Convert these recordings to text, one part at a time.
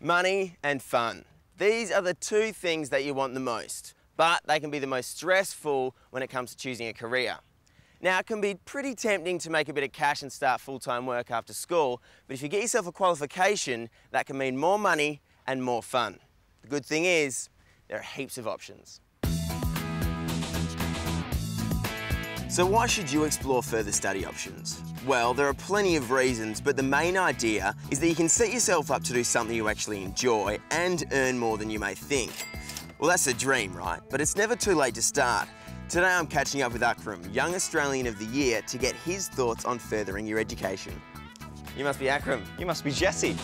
Money and fun. These are the two things that you want the most, but they can be the most stressful when it comes to choosing a career. Now, it can be pretty tempting to make a bit of cash and start full-time work after school, but if you get yourself a qualification, that can mean more money and more fun. The good thing is, there are heaps of options. So why should you explore further study options? Well, there are plenty of reasons, but the main idea is that you can set yourself up to do something you actually enjoy and earn more than you may think. Well, that's the dream, right? But it's never too late to start. Today I'm catching up with Akram, Young Australian of the Year, to get his thoughts on furthering your education. You must be Akram. You must be Jesse.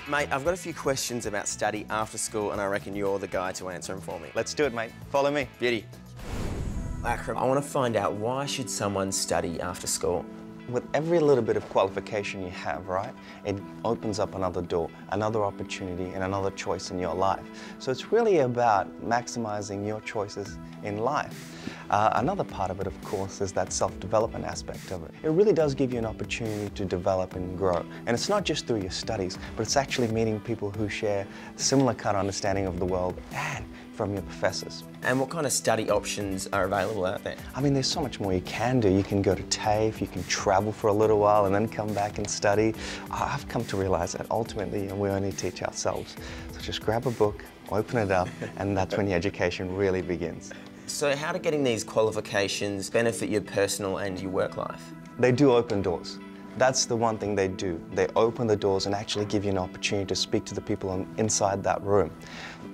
Mate, I've got a few questions about study after school and I reckon you're the guy to answer them for me. Let's do it, mate. Follow me. Beauty. Akram, I want to find out, why should someone study after school? With every little bit of qualification you have, right, it opens up another door, another opportunity and another choice in your life. So it's really about maximizing your choices in life. Another part of it, of course, is that self-development aspect of it. It really does give you an opportunity to develop and grow. And it's not just through your studies, but it's actually meeting people who share similar kind of understanding of the world and from your professors. And what kind of study options are available out there? I mean, there's so much more you can do. You can go to TAFE, you can travel for a little while and then come back and study. I've come to realize that ultimately we only teach ourselves. So just grab a book, open it up, and that's when your education really begins. So how do getting these qualifications benefit your personal and your work life? They do open doors. That's the one thing they do. They open the doors and actually give you an opportunity to speak to the people inside that room.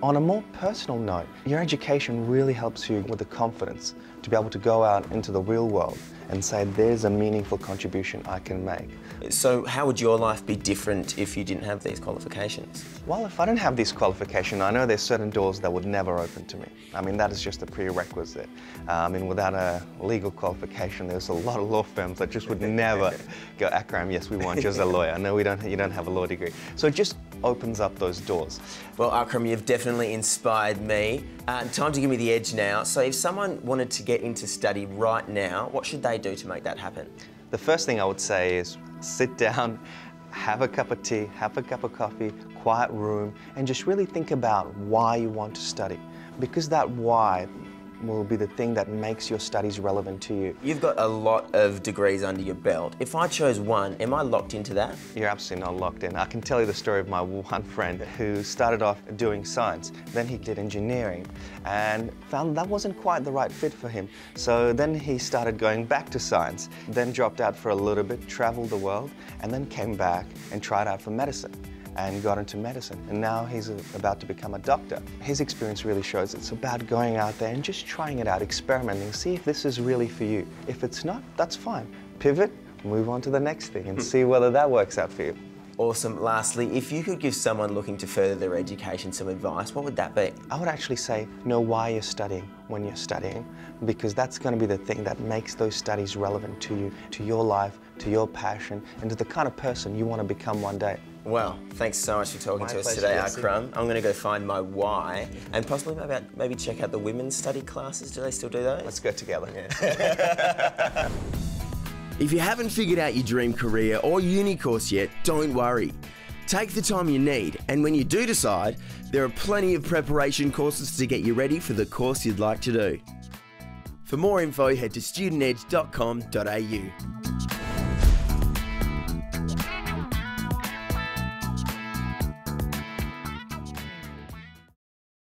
On a more personal note, your education really helps you with the confidence to be able to go out into the real world and say, there's a meaningful contribution I can make. So how would your life be different if you didn't have these qualifications? Well, if I didn't have this qualification, I know there's certain doors that would never open to me. I mean, that is just a prerequisite. I mean, without a legal qualification, there's a lot of law firms that just would never go, Akram, yes, we want you as a lawyer. No, you don't have a law degree. So it just opens up those doors. Well, Akram, you've definitely inspired me. Time to give me the edge now. So if someone wanted to get into study right now, what should they do to make that happen? The first thing I would say is sit down, have a cup of tea, have a cup of coffee, quiet room, and just really think about why you want to study. Because that why will be the thing that makes your studies relevant to you. You've got a lot of degrees under your belt. If I chose one, am I locked into that? You're absolutely not locked in. I can tell you the story of my one friend who started off doing science, then he did engineering and found that wasn't quite the right fit for him. So then he started going back to science, then dropped out for a little bit, traveled the world, and then came back and tried out for medicine and got into medicine, and now he's about to become a doctor. His experience really shows it's about going out there and just trying it out, experimenting, see if this is really for you. If it's not, that's fine. Pivot, move on to the next thing and see whether that works out for you. Awesome. Lastly, if you could give someone looking to further their education some advice, what would that be? I would actually say know why you're studying when you're studying, because that's going to be the thing that makes those studies relevant to you, to your life, to your passion, and to the kind of person you want to become one day. Well, thanks so much for talking to us today, Akram. I'm going to go find my why and possibly maybe check out the women's study classes. Do they still do those? Let's go together. Yeah. If you haven't figured out your dream career or uni course yet, don't worry. Take the time you need, and when you do decide, there are plenty of preparation courses to get you ready for the course you'd like to do. For more info, head to studentedge.com.au.